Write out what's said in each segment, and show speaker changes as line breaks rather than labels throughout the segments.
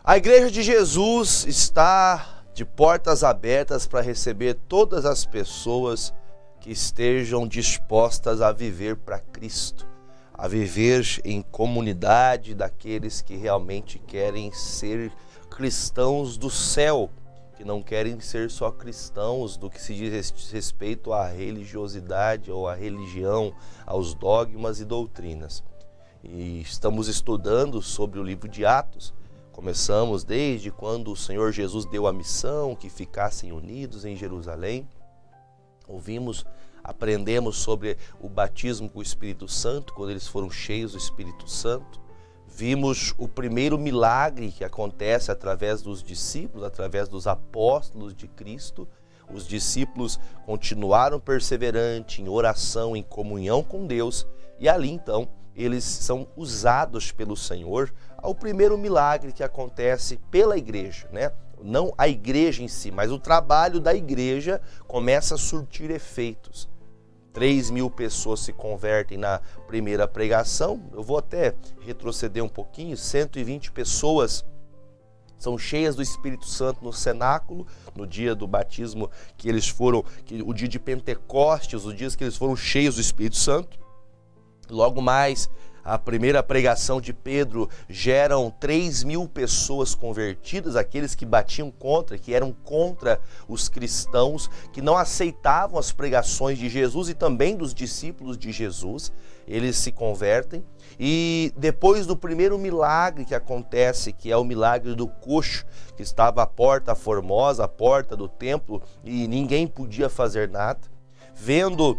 A Igreja de Jesus está de portas abertas para receber todas as pessoas que estejam dispostas a viver para Cristo, a viver em comunidade daqueles que realmente querem ser cristãos do céu, que não querem ser só cristãos do que se diz respeito à religiosidade ou à religião, aos dogmas e doutrinas. E estamos estudando sobre o livro de Atos. Começamos desde quando o Senhor Jesus deu a missão que ficassem unidos em Jerusalém. Aprendemos sobre o batismo com o Espírito Santo, quando eles foram cheios do Espírito Santo. Vimos o primeiro milagre que acontece através dos discípulos, através dos apóstolos de Cristo. Os discípulos continuaram perseverantes em oração, em comunhão com Deus, e ali então eles são usados pelo Senhor ao primeiro milagre que acontece pela igreja, né? Não a igreja em si, mas o trabalho da igreja começa a surtir efeitos. 3.000 pessoas se convertem na primeira pregação. Eu vou até retroceder um pouquinho. 120 pessoas são cheias do Espírito Santo no cenáculo, no dia do batismo o dia de Pentecostes, os dias que eles foram cheios do Espírito Santo. Logo mais, a primeira pregação de Pedro geram 3.000 pessoas convertidas, aqueles que batiam contra, que eram contra os cristãos, que não aceitavam as pregações de Jesus e também dos discípulos de Jesus. Eles se convertem. E depois do primeiro milagre que acontece, que é o milagre do coxo, que estava à porta formosa, à porta do templo, e ninguém podia fazer nada, vendo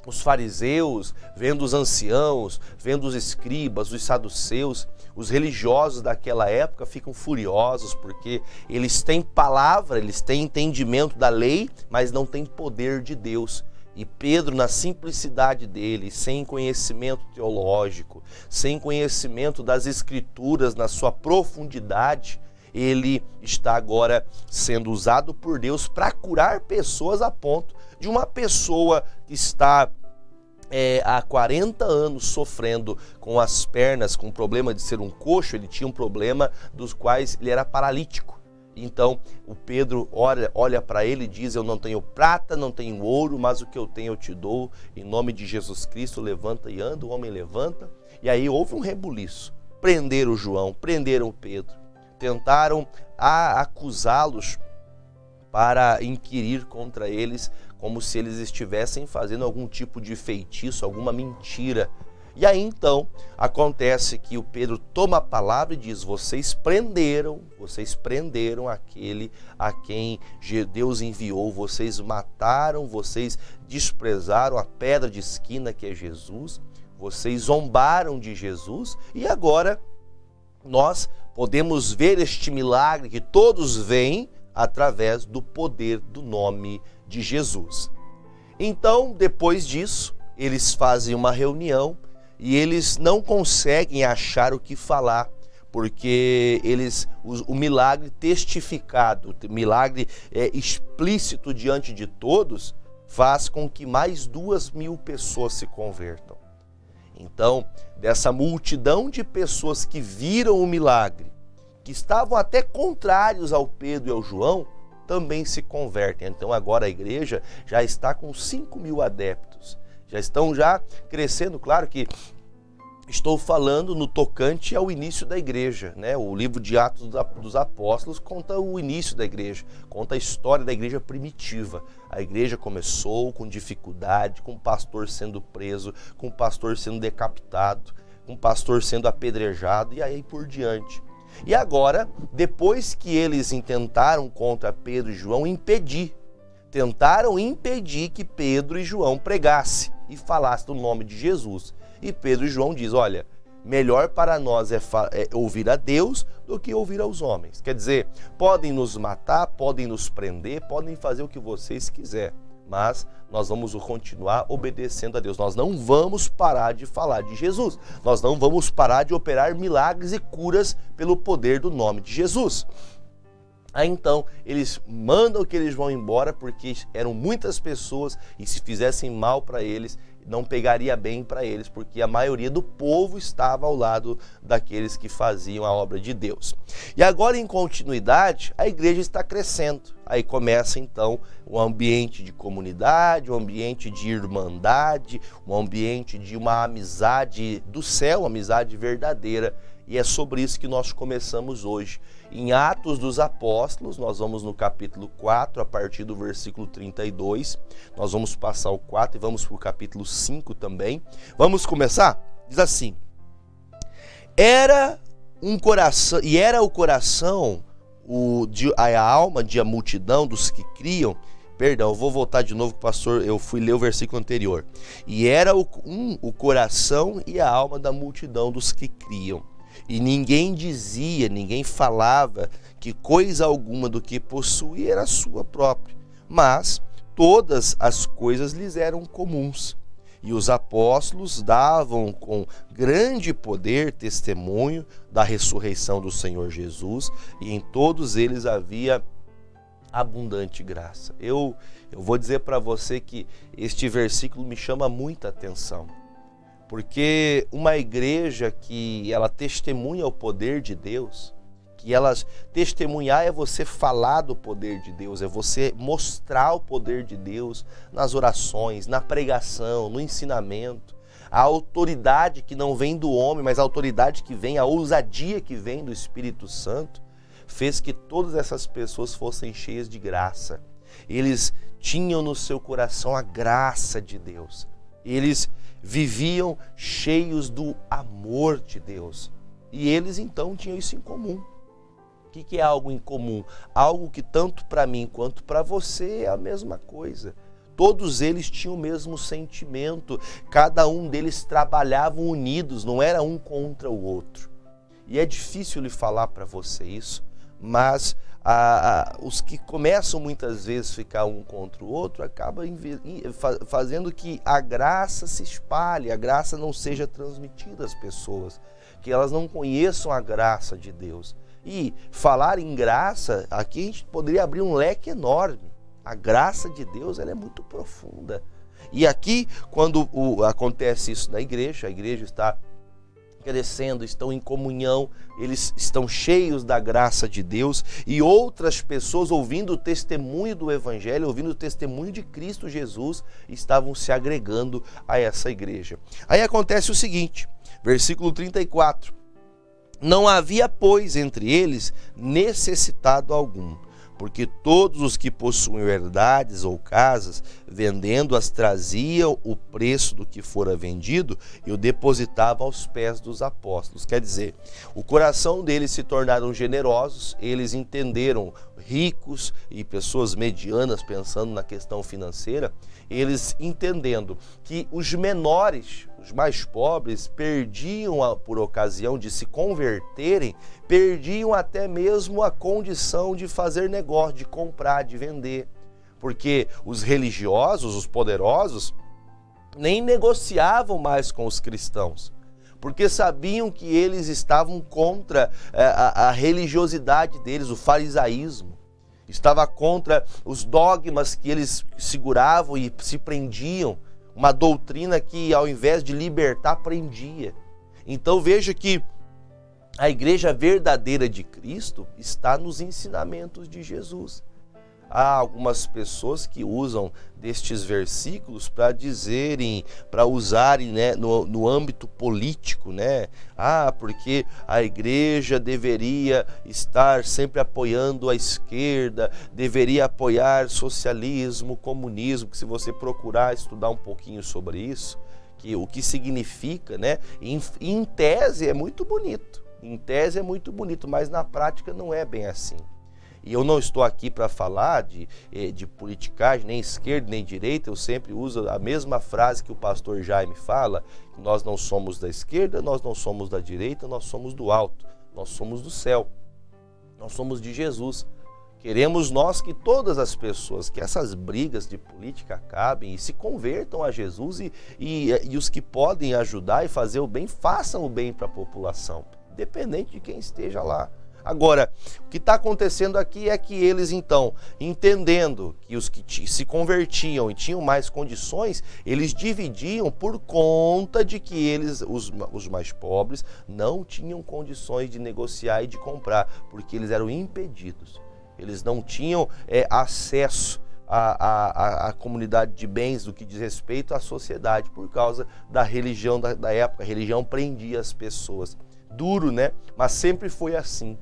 os fariseus, vendo os anciãos, vendo os escribas, os saduceus, os religiosos daquela época ficam furiosos porque eles têm palavra, eles têm entendimento da lei, mas não têm poder de Deus. E Pedro, na simplicidade dele, sem conhecimento teológico, sem conhecimento das escrituras, na sua profundidade, ele está agora sendo usado por Deus para curar pessoas a ponto de uma pessoa que está há 40 anos sofrendo com as pernas, com o problema de ser um coxo. Ele tinha um problema dos quais ele era paralítico. Então o Pedro olha para ele e diz: eu não tenho prata, não tenho ouro, mas o que eu tenho eu te dou. Em nome de Jesus Cristo, levanta e anda. O homem levanta. E aí houve um rebuliço. Prenderam João, prenderam Pedro. Tentaram acusá-los para inquirir contra eles, como se eles estivessem fazendo algum tipo de feitiço, alguma mentira. E aí então acontece que o Pedro toma a palavra e diz: vocês prenderam aquele a quem Deus enviou, vocês mataram, vocês desprezaram a pedra de esquina que é Jesus, vocês zombaram de Jesus, e agora nós podemos ver este milagre que todos veem através do poder do nome de Jesus. Então, depois disso, eles fazem uma reunião e eles não conseguem achar o que falar, porque o milagre testificado, o milagre explícito diante de todos, faz com que mais 2.000 pessoas se convertam. Então, dessa multidão de pessoas que viram o milagre, que estavam até contrários ao Pedro e ao João, também se convertem. Então agora a igreja já está com 5.000 adeptos, já estão crescendo. Claro que estou falando no tocante ao início da igreja, né? O livro de Atos dos Apóstolos conta o início da igreja, conta a história da igreja primitiva. A igreja começou com dificuldade, com o pastor sendo preso, com o pastor sendo decapitado, com o pastor sendo apedrejado e aí por diante. E agora, depois que eles intentaram contra Pedro e João tentaram impedir que Pedro e João pregassem e falassem do nome de Jesus. E Pedro e João dizem: olha, melhor para nós é ouvir a Deus do que ouvir aos homens. Quer dizer, podem nos matar, podem nos prender, podem fazer o que vocês quiserem, mas nós vamos continuar obedecendo a Deus. Nós não vamos parar de falar de Jesus. Nós não vamos parar de operar milagres e curas pelo poder do nome de Jesus. Aí então eles mandam que eles vão embora porque eram muitas pessoas e se fizessem mal para eles, não pegaria bem para eles, porque a maioria do povo estava ao lado daqueles que faziam a obra de Deus. E agora, em continuidade, a igreja está crescendo. Aí começa então um ambiente de comunidade, um ambiente de irmandade, um ambiente de uma amizade do céu, uma amizade verdadeira. E é sobre isso que nós começamos hoje. Em Atos dos Apóstolos, nós vamos no capítulo 4, a partir do versículo 32. Nós vamos passar o 4 e vamos para o capítulo 5 também. Vamos começar? Diz assim: era o coração, a alma de a multidão dos que criam. Perdão, eu vou voltar de novo, pastor, eu fui ler o versículo anterior. E era o coração e a alma da multidão dos que criam. E ninguém dizia, ninguém falava que coisa alguma do que possuía era sua própria, mas todas as coisas lhes eram comuns. E os apóstolos davam com grande poder testemunho da ressurreição do Senhor Jesus, e em todos eles havia abundante graça. Eu vou dizer para você que este versículo me chama muita atenção. Porque uma igreja que ela testemunha o poder de Deus, que ela testemunhar é você falar do poder de Deus, é você mostrar o poder de Deus nas orações, na pregação, no ensinamento. A autoridade que não vem do homem, mas a autoridade que vem, a ousadia que vem do Espírito Santo, fez que todas essas pessoas fossem cheias de graça. Eles tinham no seu coração a graça de Deus. Eles viviam cheios do amor de Deus. E eles então tinham isso em comum. O que é algo em comum? Algo que tanto para mim quanto para você é a mesma coisa. Todos eles tinham o mesmo sentimento. Cada um deles trabalhavam unidos, não era um contra o outro. E é difícil lhe falar para você isso, mas os que começam muitas vezes a ficar um contra o outro acabam fazendo que a graça se espalhe, a graça não seja transmitida às pessoas, que elas não conheçam a graça de Deus. E falar em graça, aqui a gente poderia abrir um leque enorme. A graça de Deus, ela é muito profunda. E aqui, quando acontece isso na igreja, a igreja está crescendo, estão em comunhão, eles estão cheios da graça de Deus, e outras pessoas ouvindo o testemunho do Evangelho, ouvindo o testemunho de Cristo Jesus, estavam se agregando a essa igreja. Aí acontece o seguinte, versículo 34, não havia, pois, entre eles necessitado algum, porque todos os que possuem herdades ou casas, vendendo-as, traziam o preço do que fora vendido e o depositavam aos pés dos apóstolos. Quer dizer, o coração deles se tornaram generosos, eles entenderam, ricos e pessoas medianas pensando na questão financeira, eles entendendo que os menores, os mais pobres, perdiam, por ocasião de se converterem, perdiam até mesmo a condição de fazer negócio, de comprar, de vender. Porque os religiosos, os poderosos, nem negociavam mais com os cristãos, porque sabiam que eles estavam contra a religiosidade deles, o farisaísmo. Estava contra os dogmas que eles seguravam e se prendiam, uma doutrina que, ao invés de libertar, prendia. Então veja que a igreja verdadeira de Cristo está nos ensinamentos de Jesus. Há algumas pessoas que usam destes versículos para dizerem, para usarem, né, no âmbito político, né? Porque a igreja deveria estar sempre apoiando a esquerda, deveria apoiar socialismo, comunismo, que se você procurar estudar um pouquinho sobre isso, que o que significa, né? Em tese é muito bonito, mas na prática não é bem assim. E eu não estou aqui para falar de politicagem, nem esquerda, nem direita, eu sempre uso a mesma frase que o pastor Jaime fala, nós não somos da esquerda, nós não somos da direita, nós somos do alto, nós somos do céu, nós somos de Jesus. Queremos nós que todas as pessoas, que essas brigas de política acabem e se convertam a Jesus e os que podem ajudar e fazer o bem, façam o bem para a população, independente de quem esteja lá. Agora, o que está acontecendo aqui é que eles, então, entendendo que os que se convertiam e tinham mais condições, eles dividiam por conta de que eles, os mais pobres, não tinham condições de negociar e de comprar, porque eles eram impedidos. Eles não tinham acesso à comunidade de bens do que diz respeito à sociedade, por causa da religião da época. A religião prendia as pessoas. Duro, né? Mas sempre foi assim.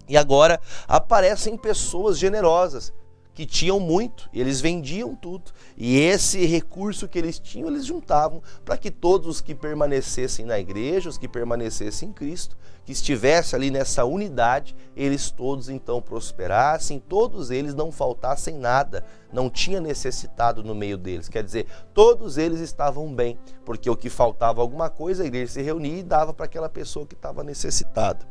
E agora aparecem pessoas generosas que tinham muito, e eles vendiam tudo. E esse recurso que eles tinham, eles juntavam para que todos os que permanecessem na igreja, os que permanecessem em Cristo, que estivessem ali nessa unidade, eles todos então prosperassem, todos eles não faltassem nada, não tinha necessitado no meio deles. Quer dizer, todos eles estavam bem, porque o que faltava alguma coisa, a igreja se reunia e dava para aquela pessoa que estava necessitada.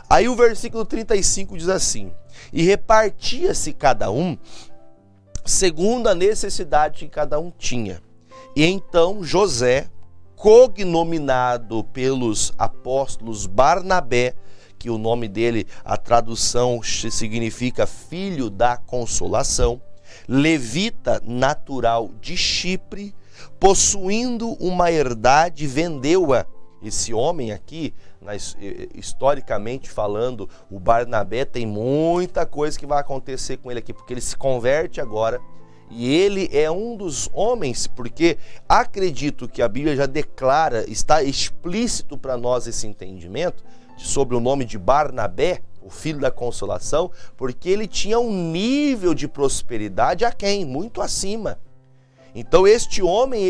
Aí o versículo 35 diz assim: e repartia-se cada um segundo a necessidade que cada um tinha. E então José, cognominado pelos apóstolos Barnabé, que o nome dele, a tradução significa filho da consolação, levita natural de Chipre, possuindo uma herdade, vendeu-a. Esse homem aqui, historicamente falando, o Barnabé, tem muita coisa que vai acontecer com ele aqui, porque ele se converte agora. E ele é um dos homens, porque acredito que a Bíblia já declara, está explícito para nós esse entendimento sobre o nome de Barnabé, o filho da consolação, porque ele tinha um nível de prosperidade muito acima. Então este homem,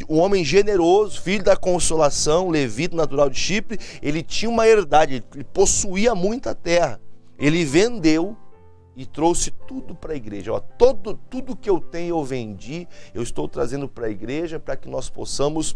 um homem generoso, filho da consolação, levita natural de Chipre, ele tinha uma herdade, ele possuía muita terra. Ele vendeu e trouxe tudo para a igreja. Tudo que eu tenho eu vendi, eu estou trazendo para a igreja para que nós possamos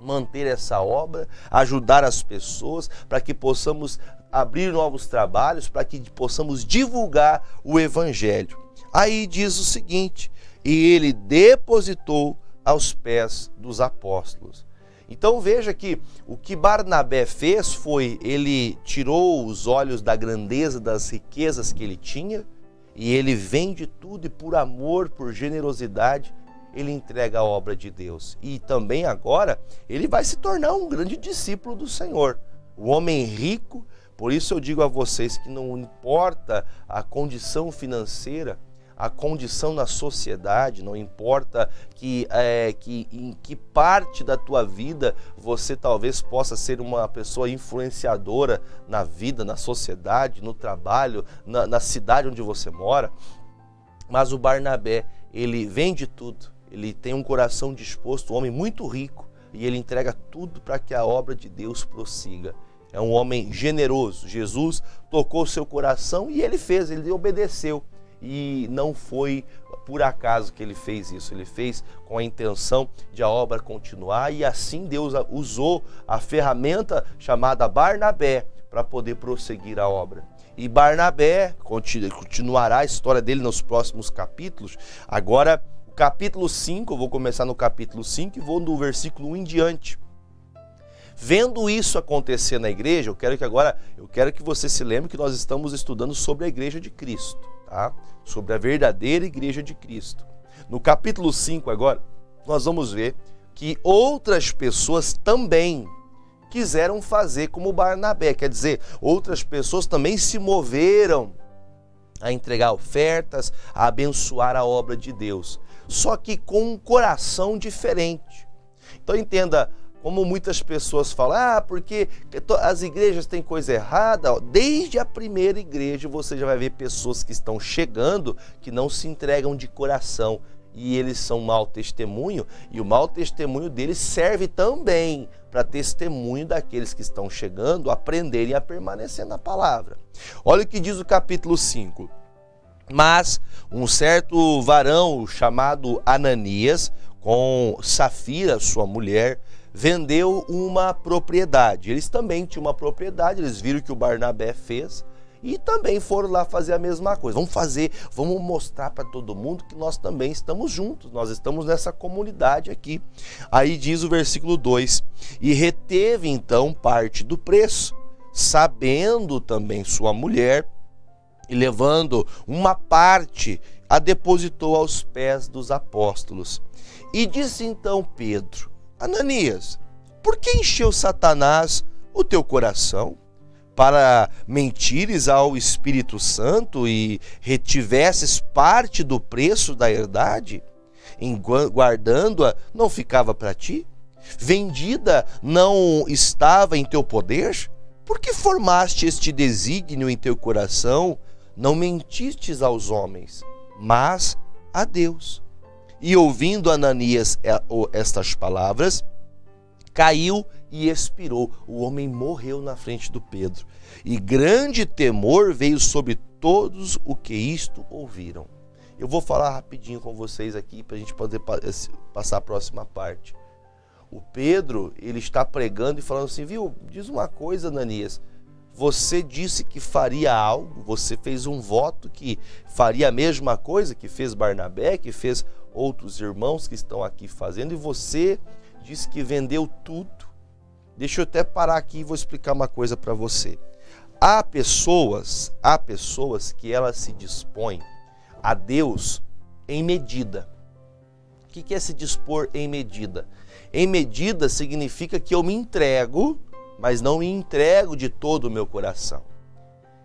manter essa obra, ajudar as pessoas, para que possamos abrir novos trabalhos, para que possamos divulgar o evangelho. Aí diz o seguinte: e ele depositou aos pés dos apóstolos. Então veja que o que Barnabé fez foi, ele tirou os olhos da grandeza das riquezas que ele tinha, e ele vende tudo, e por amor, por generosidade, ele entrega a obra de Deus. E também agora ele vai se tornar um grande discípulo do Senhor, o homem rico. Por isso eu digo a vocês que não importa a condição financeira, a condição na sociedade, não importa em que parte da tua vida você talvez possa ser uma pessoa influenciadora na vida, na sociedade, no trabalho, na cidade onde você mora. Mas o Barnabé, ele vende tudo, ele tem um coração disposto, um homem muito rico, e ele entrega tudo para que a obra de Deus prossiga. É um homem generoso. Jesus tocou seu coração e ele obedeceu. E não foi por acaso que ele fez isso, ele fez com a intenção de a obra continuar, e assim Deus usou a ferramenta chamada Barnabé para poder prosseguir a obra. E Barnabé continuará a história dele nos próximos capítulos. Agora, o capítulo 5, eu vou começar no capítulo 5 e vou do versículo 1 em diante. Vendo isso acontecer na igreja, eu quero que você se lembre que nós estamos estudando sobre a igreja de Cristo, tá? Sobre a verdadeira igreja de Cristo. No capítulo 5 agora, nós vamos ver que outras pessoas também quiseram fazer como Barnabé, quer dizer, outras pessoas também se moveram a entregar ofertas, a abençoar a obra de Deus, só que com um coração diferente. Então entenda, como muitas pessoas falam, porque as igrejas têm coisa errada. Desde a primeira igreja você já vai ver pessoas que estão chegando que não se entregam de coração, e eles são mau testemunho, e o mau testemunho deles serve também para testemunho daqueles que estão chegando aprenderem a permanecer na palavra. Olha o que diz o capítulo 5. Mas um certo varão chamado Ananias, com Safira, sua mulher, vendeu uma propriedade. Eles também tinham uma propriedade, eles viram o que o Barnabé fez e também foram lá fazer a mesma coisa. Vamos mostrar para todo mundo que nós também estamos juntos, nós estamos nessa comunidade aqui. Aí diz o versículo 2: e reteve então parte do preço, sabendo também sua mulher, e levando uma parte, a depositou aos pés dos apóstolos. E disse então Pedro: Ananias, por que encheu Satanás o teu coração, para mentires ao Espírito Santo e retivesses parte do preço da herdade? Guardando-a, não ficava para ti? Vendida, não estava em teu poder? Por que formaste este desígnio em teu coração? Não mentistes aos homens, mas a Deus. E ouvindo Ananias estas palavras, caiu e expirou. O homem morreu na frente do Pedro. E grande temor veio sobre todos os que isto ouviram. Eu vou falar rapidinho com vocês aqui para a gente poder passar a próxima parte. O Pedro, ele está pregando e falando assim, viu, diz uma coisa, Ananias, você disse que faria algo, você fez um voto que faria a mesma coisa que fez Barnabé, que fez outros irmãos que estão aqui fazendo, e você disse que vendeu tudo. Deixa eu até parar aqui e vou explicar uma coisa para você. Há pessoas que elas se dispõem a Deus em medida. O que é se dispor em medida? Em medida significa que eu me entrego, mas não me entrego de todo o meu coração.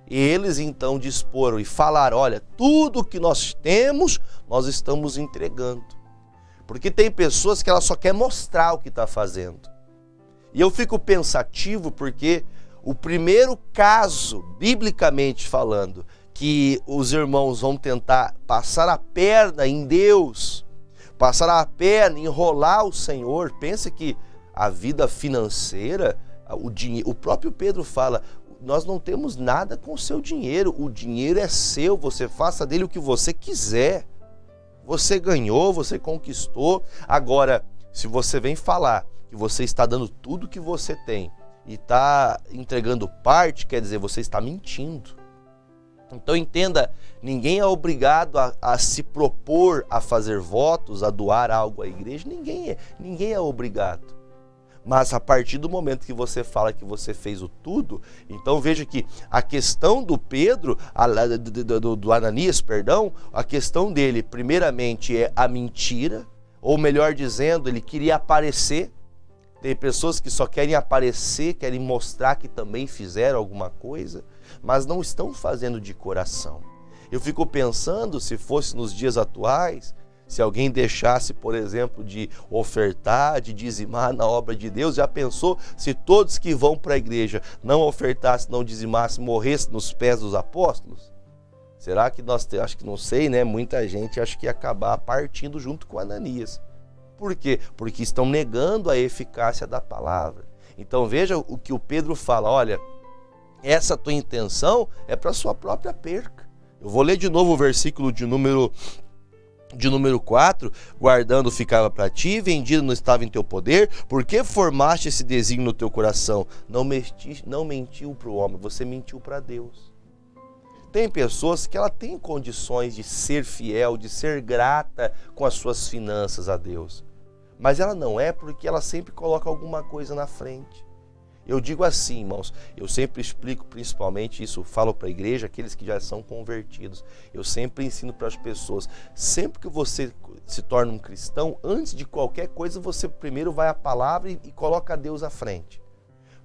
E eles então disporam e falaram, olha, tudo que nós temos, nós estamos entregando. Porque tem pessoas que ela só quer mostrar o que está fazendo. E eu fico pensativo porque o primeiro caso, biblicamente falando, que os irmãos vão tentar passar a perna em Deus, passar a perna, enrolar o Senhor, pensa que a vida financeira, o próprio Pedro fala, nós não temos nada com o seu dinheiro, o dinheiro é seu, você faça dele o que você quiser. Você ganhou, você conquistou. Agora, se você vem falar que você está dando tudo que você tem e está entregando parte, quer dizer, você está mentindo. Então entenda, ninguém é obrigado a se propor a fazer votos, a doar algo à igreja, ninguém é obrigado. Mas a partir do momento que você fala que você fez o tudo, então veja que a questão do Pedro, do Ananias, perdão, a questão dele, primeiramente, é a mentira, ou melhor dizendo, ele queria aparecer. Tem pessoas que só querem aparecer, querem mostrar que também fizeram alguma coisa, mas não estão fazendo de coração. Eu fico pensando, se fosse nos dias atuais, se alguém deixasse, por exemplo, de ofertar, de dizimar na obra de Deus, já pensou se todos que vão para a igreja não ofertassem, não dizimassem, morressem nos pés dos apóstolos? Será que acho que não sei, né? Muita gente acha que ia acabar partindo junto com Ananias. Por quê? Porque estão negando a eficácia da palavra. Então veja o que o Pedro fala, olha, essa tua intenção é para sua própria perca. Eu vou ler de novo o versículo de número 4, guardando ficava para ti, vendido não estava em teu poder, porque formaste esse desígnio no teu coração? Não mentiu para o homem, você mentiu para Deus. Tem pessoas que ela tem condições de ser fiel, de ser grata com as suas finanças a Deus, mas ela não é porque ela sempre coloca alguma coisa na frente. Eu digo assim, irmãos, eu sempre explico, principalmente isso, falo para a igreja, aqueles que já são convertidos. Eu sempre ensino para as pessoas, sempre que você se torna um cristão, antes de qualquer coisa, você primeiro vai à palavra e coloca a Deus à frente.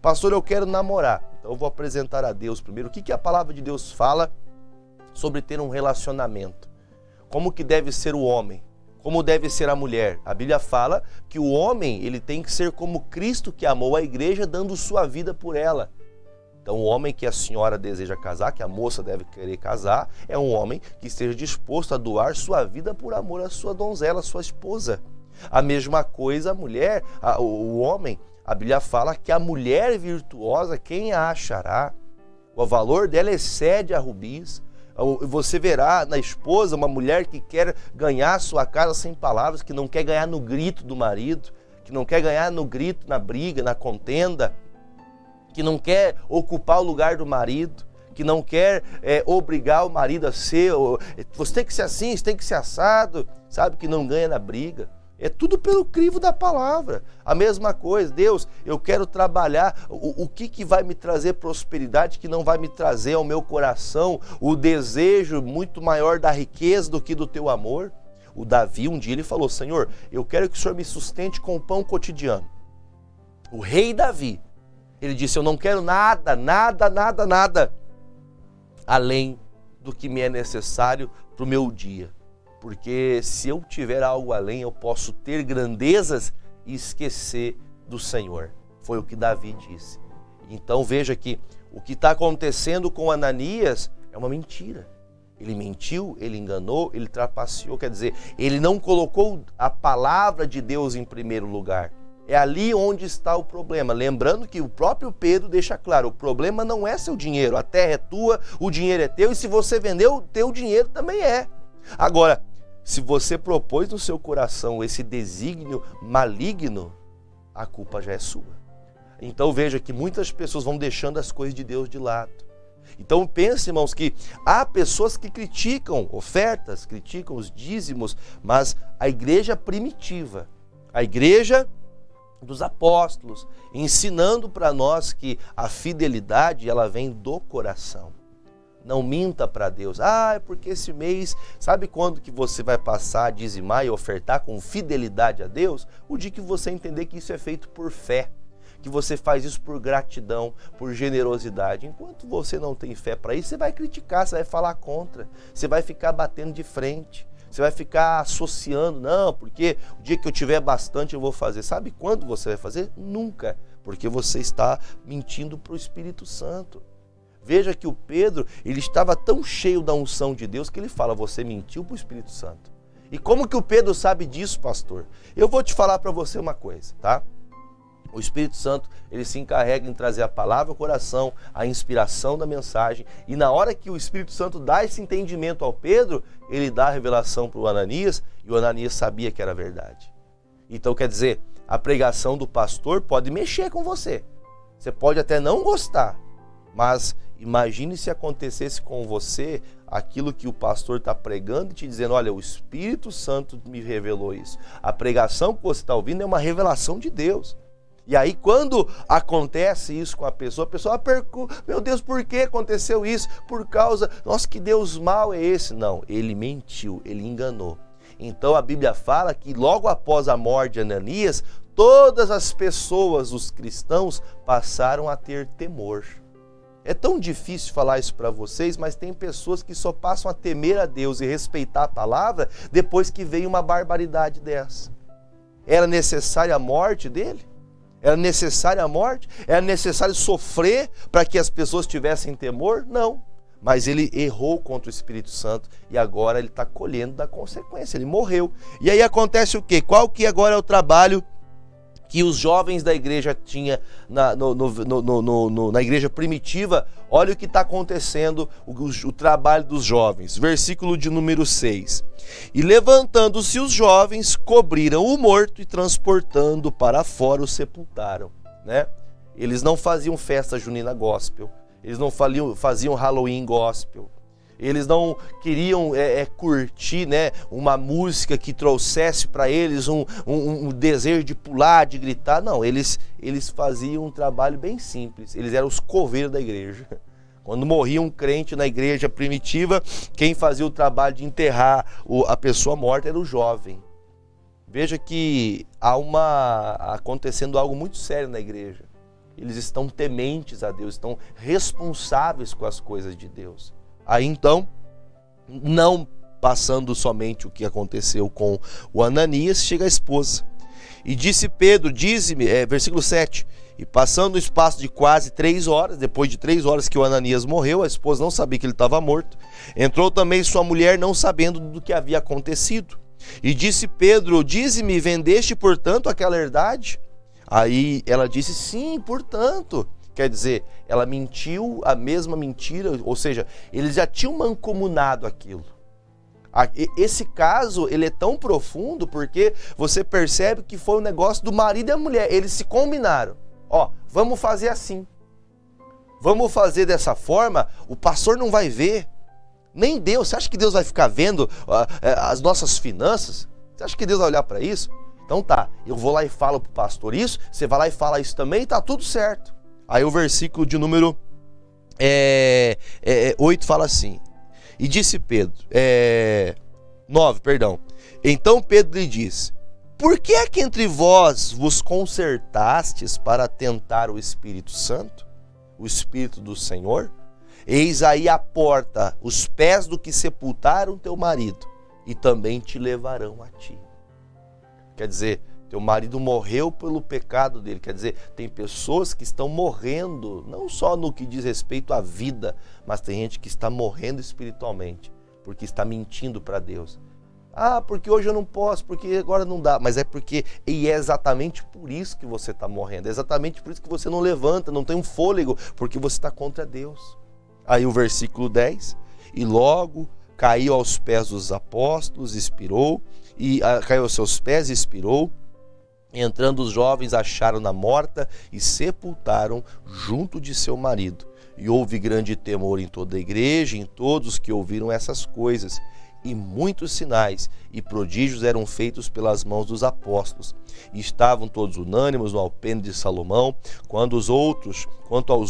Pastor, eu quero namorar, então eu vou apresentar a Deus primeiro. O que a palavra de Deus fala sobre ter um relacionamento? Como que deve ser o homem? Como deve ser a mulher? A Bíblia fala que o homem ele tem que ser como Cristo que amou a igreja, dando sua vida por ela. Então o homem que a senhora deseja casar, que a moça deve querer casar, é um homem que esteja disposto a doar sua vida por amor à sua donzela, à sua esposa. A mesma coisa a mulher, o homem, a Bíblia fala que a mulher virtuosa, quem a achará? O valor dela excede a rubis. Você verá na esposa uma mulher que quer ganhar sua casa sem palavras, que não quer ganhar no grito do marido, que não quer ganhar no grito, na briga, na contenda, que não quer ocupar o lugar do marido, que não quer obrigar o marido a ser, você tem que ser assim, você tem que ser assado, sabe, que não ganha na briga. É tudo pelo crivo da palavra. A mesma coisa, Deus, eu quero trabalhar. O que vai me trazer prosperidade, que não vai me trazer ao meu coração o desejo muito maior da riqueza do que do teu amor? O Davi, um dia ele falou, Senhor, eu quero que o Senhor me sustente com o pão cotidiano. O rei Davi, ele disse, eu não quero nada, além do que me é necessário para o meu dia. Porque se eu tiver algo além, eu posso ter grandezas e esquecer do Senhor. Foi o que Davi disse. Então veja que o que está acontecendo com Ananias é uma mentira. Ele mentiu, ele enganou, ele trapaceou, quer dizer, ele não colocou a palavra de Deus em primeiro lugar. É ali onde está o problema. Lembrando que o próprio Pedro deixa claro, o problema não é seu dinheiro, a terra é tua, o dinheiro é teu, e se você vendeu, teu dinheiro também é. Agora, se você propôs no seu coração esse desígnio maligno, a culpa já é sua. Então veja que muitas pessoas vão deixando as coisas de Deus de lado. Então pense, irmãos, que há pessoas que criticam ofertas, criticam os dízimos, mas a igreja primitiva, a igreja dos apóstolos, ensinando para nós que a fidelidade ela vem do coração. Não minta para Deus. É porque esse mês, sabe quando que você vai passar a dizimar e ofertar com fidelidade a Deus? O dia que você entender que isso é feito por fé, que você faz isso por gratidão, por generosidade. Enquanto você não tem fé para isso, você vai criticar, você vai falar contra, você vai ficar batendo de frente, você vai ficar associando, não, porque o dia que eu tiver bastante eu vou fazer. Sabe quando você vai fazer? Nunca, porque você está mentindo para o Espírito Santo. Veja que o Pedro, ele estava tão cheio da unção de Deus que ele fala, você mentiu para o Espírito Santo. E como que o Pedro sabe disso, pastor? Eu vou te falar para você uma coisa, tá? O Espírito Santo, ele se encarrega em trazer a palavra ao coração, a inspiração da mensagem, e na hora que o Espírito Santo dá esse entendimento ao Pedro, ele dá a revelação para o Ananias, e o Ananias sabia que era verdade. Então, quer dizer, a pregação do pastor pode mexer com você. Você pode até não gostar, mas imagine se acontecesse com você aquilo que o pastor está pregando e te dizendo, olha, o Espírito Santo me revelou isso. A pregação que você está ouvindo é uma revelação de Deus. E aí quando acontece isso com a pessoa meu Deus, por que aconteceu isso? Por causa, nossa, que Deus mau é esse? Não, ele mentiu, ele enganou. Então a Bíblia fala que logo após a morte de Ananias, todas as pessoas, os cristãos, passaram a ter temor. É tão difícil falar isso para vocês, mas tem pessoas que só passam a temer a Deus e respeitar a palavra depois que veio uma barbaridade dessa. Era necessária a morte dele? Era necessária a morte? Era necessário sofrer para que as pessoas tivessem temor? Não. Mas ele errou contra o Espírito Santo e agora ele está colhendo da consequência. Ele morreu. E aí acontece o quê? Qual que agora é o trabalho que os jovens da igreja tinham na igreja primitiva? Olha o que está acontecendo, o trabalho dos jovens. Versículo de número 6. E levantando-se os jovens, cobriram o morto e transportando para fora o sepultaram. Né? Eles não faziam festa junina gospel. Eles não faziam Halloween gospel. Eles não queriam curtir, né, uma música que trouxesse para eles um desejo de pular, de gritar. Não, eles faziam um trabalho bem simples. Eles eram os coveiros da igreja. Quando morria um crente na igreja primitiva, quem fazia o trabalho de enterrar a pessoa morta era o jovem. Veja que acontecendo algo muito sério na igreja. Eles estão tementes a Deus, estão responsáveis com as coisas de Deus. Aí então, não passando somente o que aconteceu com o Ananias, chega a esposa. E disse Pedro, dize-me, versículo 7, e passando o espaço de quase 3 horas, depois de 3 horas que o Ananias morreu, a esposa não sabia que ele estava morto, entrou também sua mulher não sabendo do que havia acontecido. E disse Pedro, dize-me, vendeste portanto aquela herdade? Aí ela disse, sim, portanto. Quer dizer, ela mentiu a mesma mentira, ou seja, eles já tinham mancomunado aquilo. Esse caso, ele é tão profundo porque você percebe que foi um negócio do marido e a mulher. Eles se combinaram. Vamos fazer assim. Vamos fazer dessa forma, o pastor não vai ver. Nem Deus. Você acha que Deus vai ficar vendo as nossas finanças? Você acha que Deus vai olhar para isso? Então tá, eu vou lá e falo pro pastor isso, você vai lá e fala isso também, tá tudo certo. Aí o versículo de número 8 fala assim, e disse Pedro, 9, perdão. Então Pedro lhe disse, por que é que entre vós vos concertastes para tentar o Espírito Santo, o Espírito do Senhor? Eis aí a porta, os pés do que sepultaram teu marido, e também te levarão a ti. Quer dizer, teu marido morreu pelo pecado dele. Quer dizer, tem pessoas que estão morrendo, não só no que diz respeito à vida, mas tem gente que está morrendo espiritualmente, porque está mentindo para Deus. Ah, porque hoje eu não posso, porque agora não dá. Mas é porque, e é exatamente por isso que você está morrendo. É exatamente por isso que você não levanta, não tem um fôlego, porque você está contra Deus. Aí o versículo 10, e logo caiu aos pés dos apóstolos, expirou, caiu aos seus pés e expirou. Entrando os jovens, acharam-na morta e sepultaram junto de seu marido. E houve grande temor em toda a igreja, em todos que ouviram essas coisas. E muitos sinais e prodígios eram feitos pelas mãos dos apóstolos. E estavam todos unânimes no alpendre de Salomão, quanto aos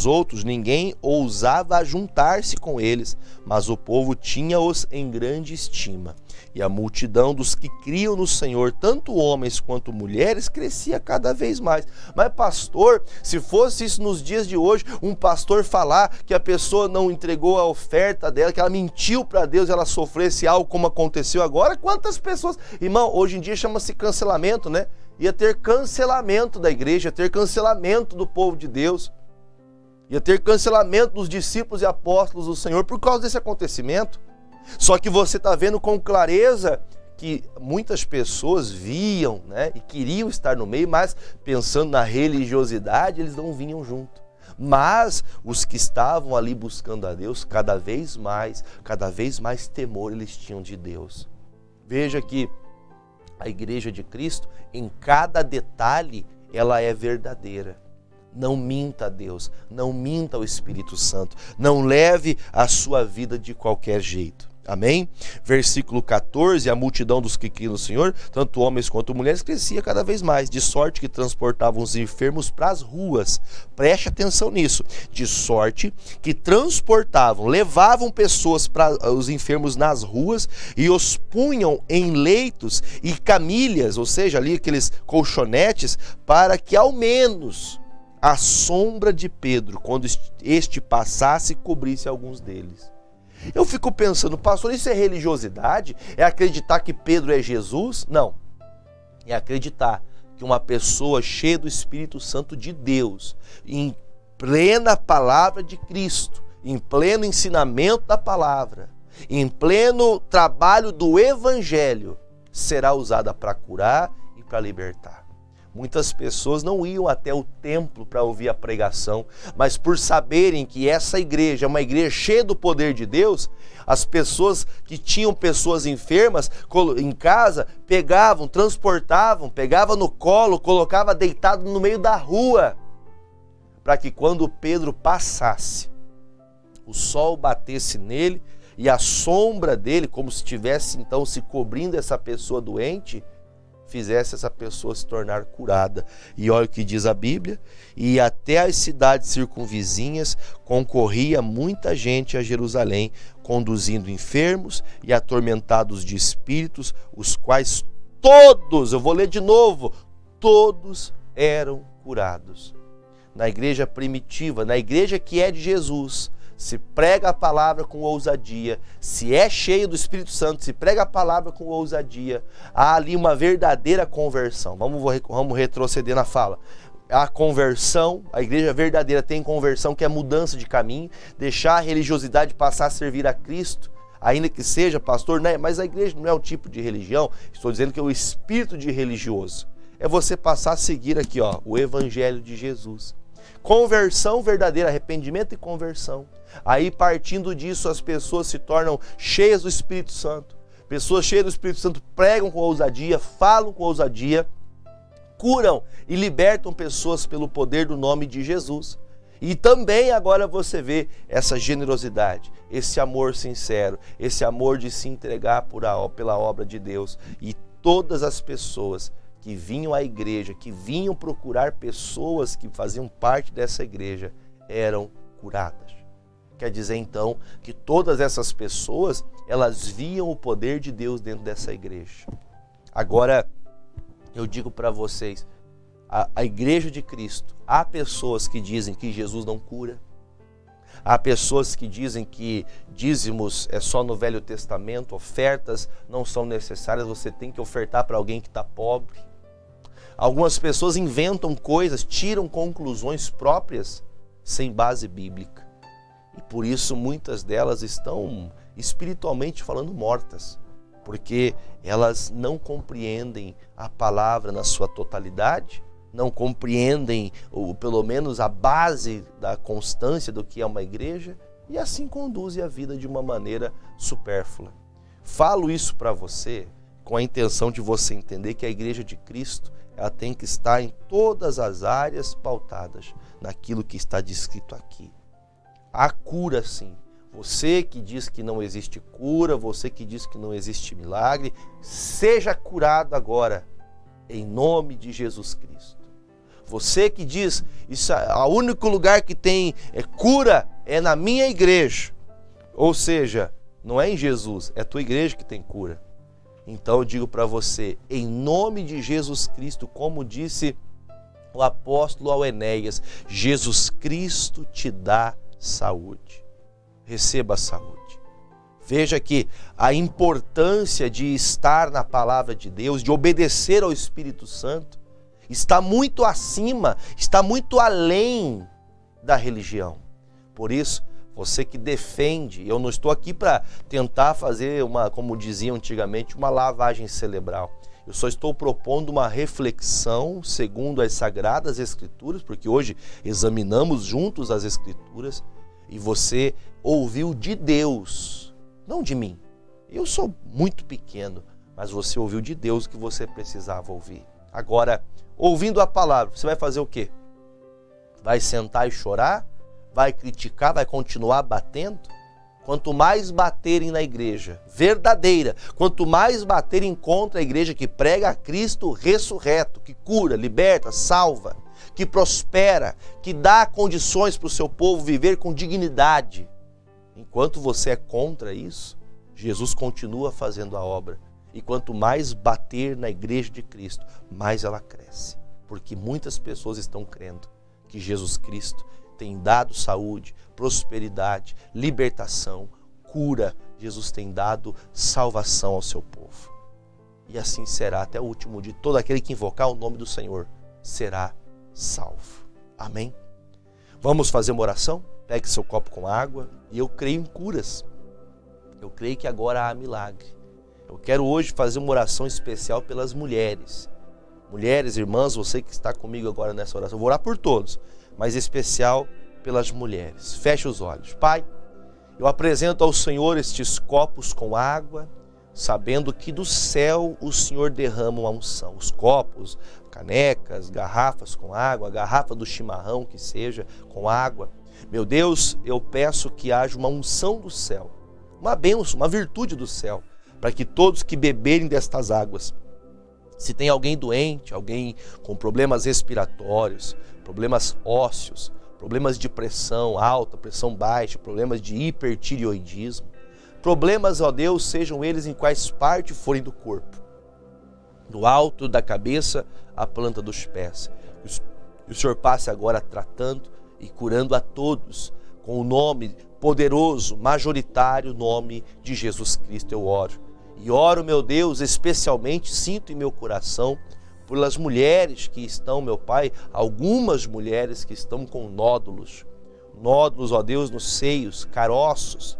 outros, ninguém ousava juntar-se com eles, mas o povo tinha-os em grande estima. E a multidão dos que criam no Senhor, tanto homens quanto mulheres, crescia cada vez mais. Mas pastor, se fosse isso nos dias de hoje, um pastor falar que a pessoa não entregou a oferta dela, que ela mentiu para Deus, ela sofresse algo como aconteceu agora, quantas pessoas... Irmão, hoje em dia chama-se cancelamento, né? Ia ter cancelamento da igreja, ia ter cancelamento do povo de Deus, ia ter cancelamento dos discípulos e apóstolos do Senhor por causa desse acontecimento. Só que você está vendo com clareza que muitas pessoas viam, né, e queriam estar no meio, mas pensando na religiosidade, eles não vinham junto. Mas os que estavam ali buscando a Deus, cada vez mais temor eles tinham de Deus. Veja que a igreja de Cristo, em cada detalhe, ela é verdadeira. Não minta a Deus, não minta ao Espírito Santo, não leve a sua vida de qualquer jeito. Amém? Versículo 14, a multidão dos que criam no Senhor, tanto homens quanto mulheres, crescia cada vez mais, de sorte que transportavam os enfermos para as ruas. Preste atenção nisso. De sorte que levavam pessoas para os enfermos nas ruas e os punham em leitos e camilhas, ou seja, ali aqueles colchonetes, para que ao menos a sombra de Pedro, quando este passasse, cobrisse alguns deles. Eu fico pensando, pastor, isso é religiosidade? É acreditar que Pedro é Jesus? Não. É acreditar que uma pessoa cheia do Espírito Santo de Deus, em plena palavra de Cristo, em pleno ensinamento da palavra, em pleno trabalho do Evangelho, será usada para curar e para libertar. Muitas pessoas não iam até o templo para ouvir a pregação, mas por saberem que essa igreja é uma igreja cheia do poder de Deus, as pessoas que tinham pessoas enfermas em casa, pegavam no colo, colocava deitado no meio da rua, para que quando Pedro passasse, o sol batesse nele e a sombra dele, como se estivesse então se cobrindo essa pessoa doente, fizesse essa pessoa se tornar curada. E olha o que diz a Bíblia: e até as cidades circunvizinhas concorria muita gente a Jerusalém, conduzindo enfermos e atormentados de espíritos, os quais todos, eu vou ler de novo, todos eram curados. Na igreja primitiva, na igreja que é de Jesus, se prega a palavra com ousadia, se é cheio do Espírito Santo, se prega a palavra com ousadia, há ali uma verdadeira conversão. Vamos retroceder na fala. A conversão, a igreja verdadeira tem conversão, que é mudança de caminho, deixar a religiosidade passar a servir a Cristo, ainda que seja, pastor, né? Mas a igreja não é o tipo de religião, estou dizendo que é o espírito de religioso. É você passar a seguir aqui, ó, o Evangelho de Jesus. Conversão verdadeira, arrependimento e conversão. Aí, partindo disso, as pessoas se tornam cheias do Espírito Santo. Pessoas cheias do Espírito Santo pregam com ousadia, falam com ousadia, curam e libertam pessoas pelo poder do nome de Jesus. E também agora você vê essa generosidade, esse amor sincero, esse amor de se entregar pela obra de Deus. E todas as pessoas que vinham à igreja, que vinham procurar pessoas que faziam parte dessa igreja, eram curadas. Quer dizer então que todas essas pessoas, elas viam o poder de Deus dentro dessa igreja. Agora, eu digo para vocês, a igreja de Cristo, há pessoas que dizem que Jesus não cura, há pessoas que dizem que dízimos é só no Velho Testamento, ofertas não são necessárias, você tem que ofertar para alguém que está pobre. Algumas pessoas inventam coisas, tiram conclusões próprias sem base bíblica. E por isso muitas delas estão espiritualmente falando mortas, porque elas não compreendem a palavra na sua totalidade, não compreendem, ou pelo menos a base da constância do que é uma igreja, e assim conduzem a vida de uma maneira supérflua. Falo isso para você com a intenção de você entender que a igreja de Cristo, ela tem que estar em todas as áreas pautadas naquilo que está descrito aqui. Há cura, sim. Você que diz que não existe cura, você que diz que não existe milagre, seja curado agora, em nome de Jesus Cristo. Você que diz, o único lugar que tem cura é na minha igreja. Ou seja, não é em Jesus, é a tua igreja que tem cura. Então eu digo para você, em nome de Jesus Cristo, como disse o apóstolo ao Enéas, Jesus Cristo te dá saúde. Receba a saúde. Veja que a importância de estar na palavra de Deus, de obedecer ao Espírito Santo, está muito acima, está muito além da religião. Por isso, você que defende, eu não estou aqui para tentar fazer como diziam antigamente, uma lavagem cerebral. Eu só estou propondo uma reflexão segundo as Sagradas Escrituras, porque hoje examinamos juntos as Escrituras, e você ouviu de Deus, não de mim. Eu sou muito pequeno, mas você ouviu de Deus o que você precisava ouvir. Agora, ouvindo a palavra, você vai fazer o quê? Vai sentar e chorar? Vai criticar? Vai continuar batendo? Quanto mais baterem na igreja verdadeira, quanto mais baterem contra a igreja que prega a Cristo ressurreto, que cura, liberta, salva, que prospera, que dá condições para o seu povo viver com dignidade. Enquanto você é contra isso, Jesus continua fazendo a obra. E quanto mais bater na igreja de Cristo, mais ela cresce. Porque muitas pessoas estão crendo que Jesus Cristo tem dado saúde, prosperidade, libertação, cura. Jesus tem dado salvação ao seu povo. E assim será até o último dia. Todo aquele que invocar o nome do Senhor será salvo. Amém? Vamos fazer uma oração? Pegue seu copo com água. E eu creio em curas. Eu creio que agora há milagre. Eu quero hoje fazer uma oração especial pelas mulheres. Mulheres, irmãs, você que está comigo agora nessa oração. Eu vou orar por todos, mas especial pelas mulheres. Feche os olhos. Pai, eu apresento ao Senhor estes copos com água, sabendo que do céu o Senhor derrama uma unção. Os copos, canecas, garrafas com água, a garrafa do chimarrão que seja com água. Meu Deus, eu peço que haja uma unção do céu, uma bênção, uma virtude do céu, para que todos que beberem destas águas, se tem alguém doente, alguém com problemas respiratórios, problemas ósseos, problemas de pressão alta, pressão baixa, problemas de hipertireoidismo, problemas, ó Deus, sejam eles em quais partes forem do corpo, do alto da cabeça à planta dos pés. E o Senhor passe agora tratando e curando a todos com o nome poderoso, majoritário nome de Jesus Cristo eu oro. E oro, meu Deus, especialmente, sinto em meu coração, pelas mulheres que estão, meu Pai, algumas mulheres que estão com nódulos, ó Deus, nos seios, caroços.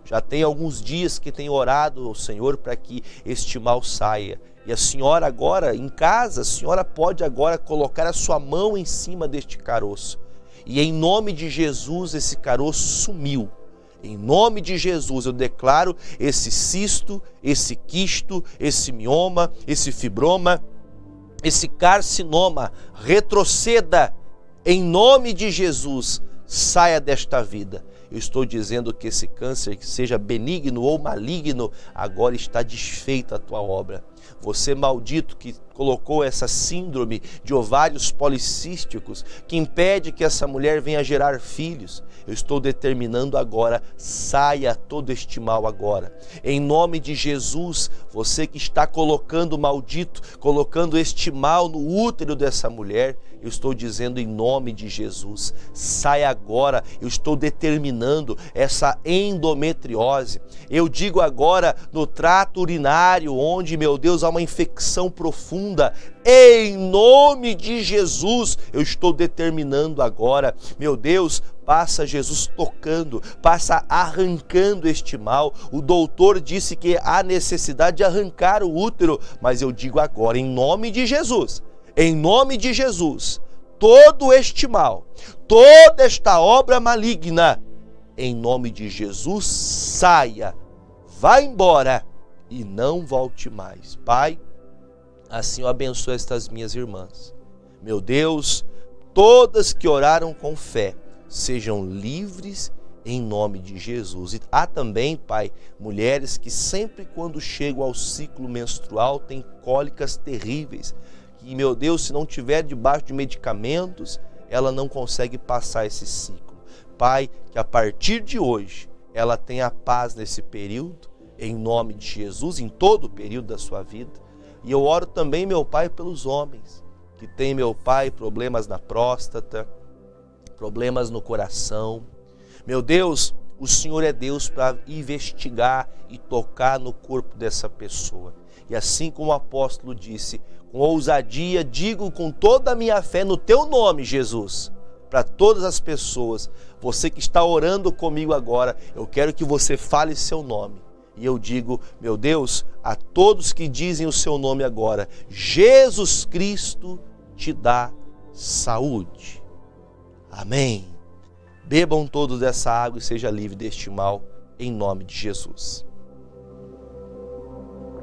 Já tem alguns dias que tenho orado ao Senhor para que este mal saia. E a senhora agora, em casa, a senhora pode agora colocar a sua mão em cima deste caroço. E em nome de Jesus, esse caroço sumiu. Em nome de Jesus, eu declaro esse cisto, esse quisto, esse mioma, esse fibroma, esse carcinoma, retroceda. Em nome de Jesus, saia desta vida. Eu estou dizendo que esse câncer, que seja benigno ou maligno, agora está desfeita a tua obra. Você maldito que colocou essa síndrome de ovários policísticos, que impede que essa mulher venha gerar filhos. Eu estou determinando agora, saia todo este mal agora. Em nome de Jesus, você que está colocando maldito, colocando este mal no útero dessa mulher, eu estou dizendo em nome de Jesus, sai agora. Eu estou determinando essa endometriose. Eu digo agora no trato urinário, onde, meu Deus, há uma infecção profunda. Em nome de Jesus, eu estou determinando agora, meu Deus, passa Jesus tocando, passa arrancando este mal. O doutor disse que há necessidade de arrancar o útero, mas eu digo agora, em nome de Jesus, em nome de Jesus, todo este mal, toda esta obra maligna, em nome de Jesus, saia, vá embora e não volte mais. Pai, assim eu abençoo estas minhas irmãs. Meu Deus, todas que oraram com fé, sejam livres em nome de Jesus. E há também, Pai, mulheres que sempre quando chegam ao ciclo menstrual têm cólicas terríveis. E, meu Deus, se não tiver debaixo de medicamentos, ela não consegue passar esse ciclo. Pai, que a partir de hoje ela tenha paz nesse período, em nome de Jesus, em todo o período da sua vida. E eu oro também, meu Pai, pelos homens que têm, meu Pai, problemas na próstata, problemas no coração. Meu Deus, o Senhor é Deus para investigar e tocar no corpo dessa pessoa. E assim como o apóstolo disse, com ousadia, digo com toda a minha fé no teu nome, Jesus, para todas as pessoas. Você que está orando comigo agora, eu quero que você fale seu nome. E eu digo, meu Deus, a todos que dizem o seu nome agora, Jesus Cristo te dá saúde. Amém. Bebam todos dessa água e seja livre deste mal, em nome de Jesus.